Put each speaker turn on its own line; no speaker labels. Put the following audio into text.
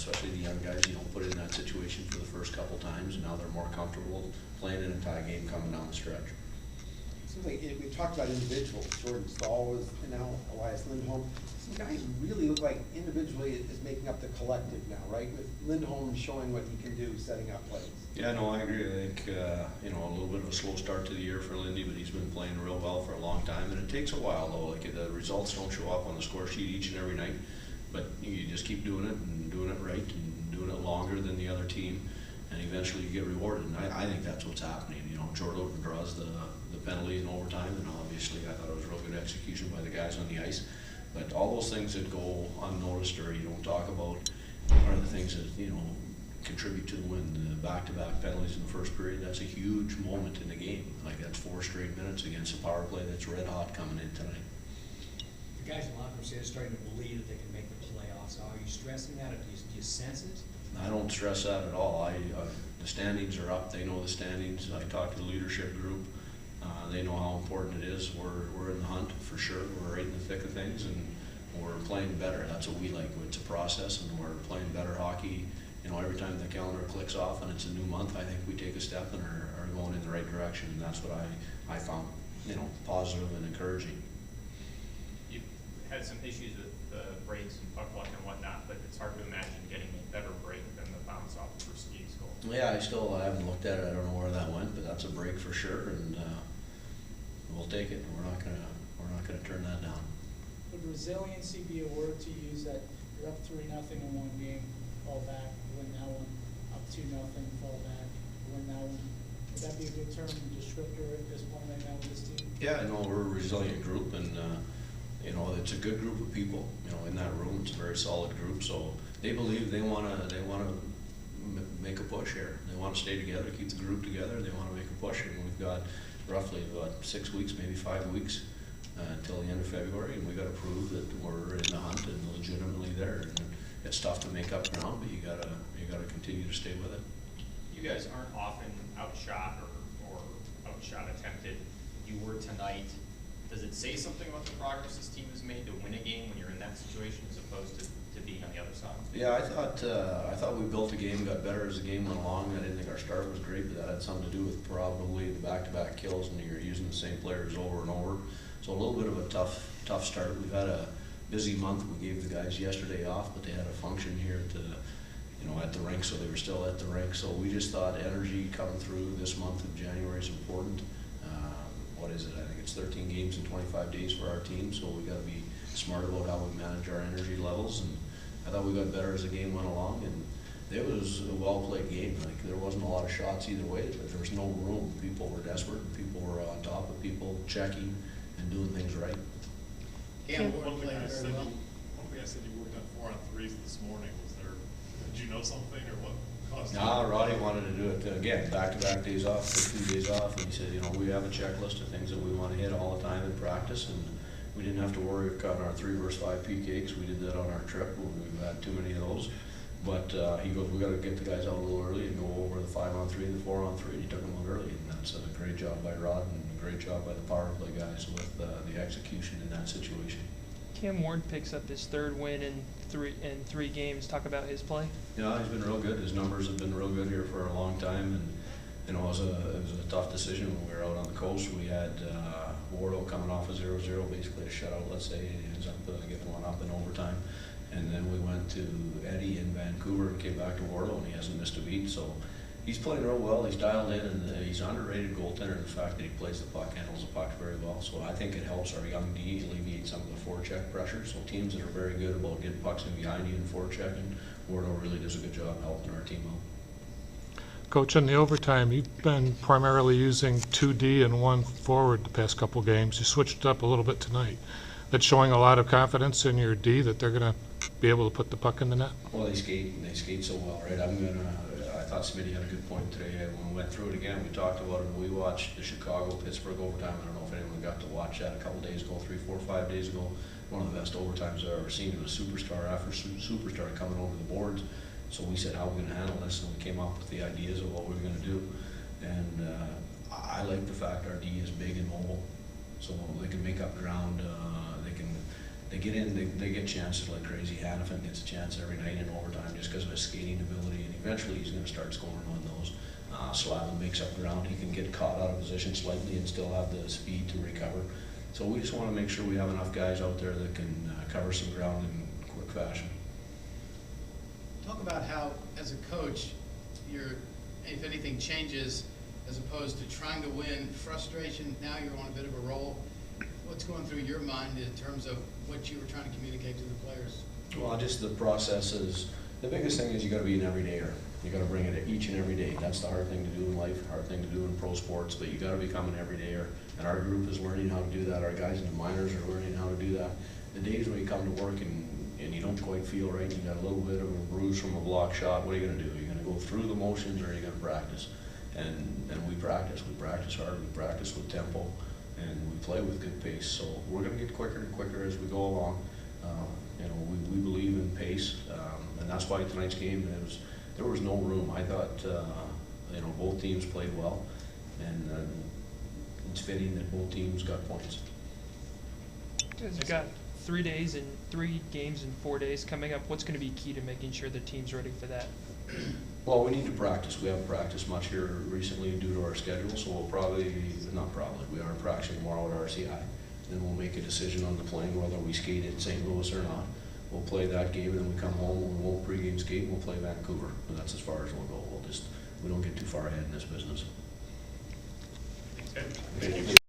especially the young guys, put in that situation for the first couple times, and now they're more comfortable playing in a tie game coming down the stretch.
Seems like we talked about individuals. Jordan Stahl was, now Elias Lindholm. Some guys really look like individually is making up the collective now, right? With Lindholm showing what he can do, setting up plays.
Yeah, no, I agree. I think, a little bit of a slow start to the year for Lindy, but he's been playing real well for a long time, and it takes a while though. Like, the results don't show up on the score sheet each and every night, but you just keep doing it and doing it right and doing it longer than the other team, and eventually you get rewarded. And I think that's what's happening. Jordan draws the penalty in overtime, and obviously I thought it was real good execution by the guys on the ice. But all those things that go unnoticed or you don't talk about are the things that, contribute to the win. The back-to-back penalties in the first period, that's a huge moment in the game. Like, that's 4 straight minutes against a power play that's red hot coming in tonight.
The guys in the locker room say they're starting to believe that they can make the playoffs. Are you stressing that, or do you sense it?
I don't stress that at all. The standings are up. They know the standings. I talked to the leadership group. They know how important it is. We're in the hunt for sure. We're right in the thick of things, and we're playing better. That's what we like. It's a process, and we're playing better hockey. Every time the calendar clicks off and it's a new month, I think we take a step and are going in the right direction. And that's what I found, positive and encouraging.
You've had some issues with the breaks and puck luck and whatnot, but it's hard to imagine getting a better break than the bounce off the Skis goal.
Yeah, I haven't looked at it. I don't know where that went, but that's a break for sure, and we'll take it. We're not gonna turn that down.
Would resiliency be a word to use, that you're up 3-0 in one game, fall back, win that one, up 2-0, fall back, win that one? Would that be a good term descriptor at this point right now with this team?
Yeah, we're a resilient group, and it's a good group of people. In that room, it's a very solid group. So they believe they wanna make a push here. They want to stay together, keep the group together. They want to make a push, and we've got roughly about 6 weeks, maybe 5 weeks until the end of February, and we got to prove that we're in the hunt and legitimately there. And it's tough to make up ground, but you gotta continue to stay with it.
You guys aren't often outshot or outshot attempted. You were tonight. Does it say something about the progress this team has made to win a game when you're in that situation as opposed to being on the other side?
Yeah, I thought we built a game, got better as the game went along. I didn't think our start was great, but that had something to do with probably the back-to-back kills, and you're using the same players over and over. So a little bit of a tough start. We've had a busy month. We gave the guys yesterday off, but they had a function here at the rink, so they were still at the rink. So we just thought energy coming through this month of January is important. What is it? I think it's 13 games in 25 days for our team, so we got to be smart about how we manage our energy levels. And I thought we got better as the game went along, and it was a well-played game. Like, there wasn't a lot of shots either way, but there was no room. People were desperate, and people were on top of people, checking and doing things right.
One of the guys said you worked on 4-on-3s this morning. Did you know something, or what caused it?
No, Roddy wanted to do it again, back-to-back days off, took 2 days off, and he said, we have a checklist of things that we want to hit all the time in practice, and we didn't have to worry on our 3 versus 5 PKs. We did that on our trip. We've had too many of those. But he goes, we got to get the guys out a little early and go over the 5-on-3 and the 4-on-3. And he took them out early, and that's a great job by Rod and a great job by the power play guys with the execution in that situation.
Cam Ward picks up his 3rd win in three games. Talk about his play.
Yeah, he's been real good. His numbers have been real good here for a long time, and it was a tough decision when we were out on the coast. We had Wardo coming off a 0-0, basically a shutout. Let's say he ends up getting one up in overtime, and then we went to Eddie in Vancouver and came back to Wardo, and he hasn't missed a beat. So he's playing real well. He's dialed in, and he's an underrated goaltender in the fact that he plays the puck, handles the puck very well. So I think it helps our young D alleviate some of the forecheck pressure. So teams that are very good about getting pucks in behind you and forechecking, Wardo really does a good job helping our team out.
Coach, in the overtime, you've been primarily using 2D and 1 forward the past couple games. You switched it up a little bit tonight. That's showing a lot of confidence in your D that they're going to be able to put the puck in the net.
Well, they skate so well, right? I thought Smitty had a good point today. When we went through it again, we talked about it. We watched the Chicago-Pittsburgh overtime. I don't know if anyone got to watch that a couple days ago, 3, 4, 5 days ago. One of the best overtimes I've ever seen. It was superstar after superstar coming over the boards. So we said, how are we going to handle this? And we came up with the ideas of what we were going to do. And I like the fact our D is big and mobile. So they can make up ground. They can they get in, they get chances like crazy. Hannafin gets a chance every night in overtime just because of his skating ability, and eventually he's gonna start scoring on those. Slavin makes up ground, he can get caught out of position slightly and still have the speed to recover. So we just wanna make sure we have enough guys out there that can cover some ground in quick fashion.
Talk about how, as a coach, if anything changes, as opposed to trying to win, frustration, now you're on a bit of a roll. What's going through your mind in terms of what you were trying to communicate to the players?
Well, just the process is, the biggest thing is you gotta be an everydayer. You gotta bring it each and every day. That's the hard thing to do in life, hard thing to do in pro sports, but you gotta become an everydayer. And our group is learning how to do that. Our guys in the minors are learning how to do that. The days when you come to work and you don't quite feel right, you got a little bit of a bruise from a block shot, what are you gonna do? You're gonna go through the motions, or are you gonna practice? And we practice hard, we practice with tempo, and we play with good pace. So we're gonna get quicker and quicker as we go along. You know, we believe in pace, and that's why tonight's game, there was no room. I thought, you know, both teams played well, and it's fitting that both teams got points.
We've got 3 days and 3 games in 4 days coming up. What's gonna be key to making sure the team's ready for that?
Well, we need to practice. We haven't practiced much here recently due to our schedule, so we'll we are practicing tomorrow at RCI. Then we'll make a decision on the plane, whether we skate at St. Louis or not. We'll play that game, and then we come home, we won't pregame skate, and we'll play Vancouver. And that's as far as we'll go. We don't get too far ahead in this business.
Okay. Thank you.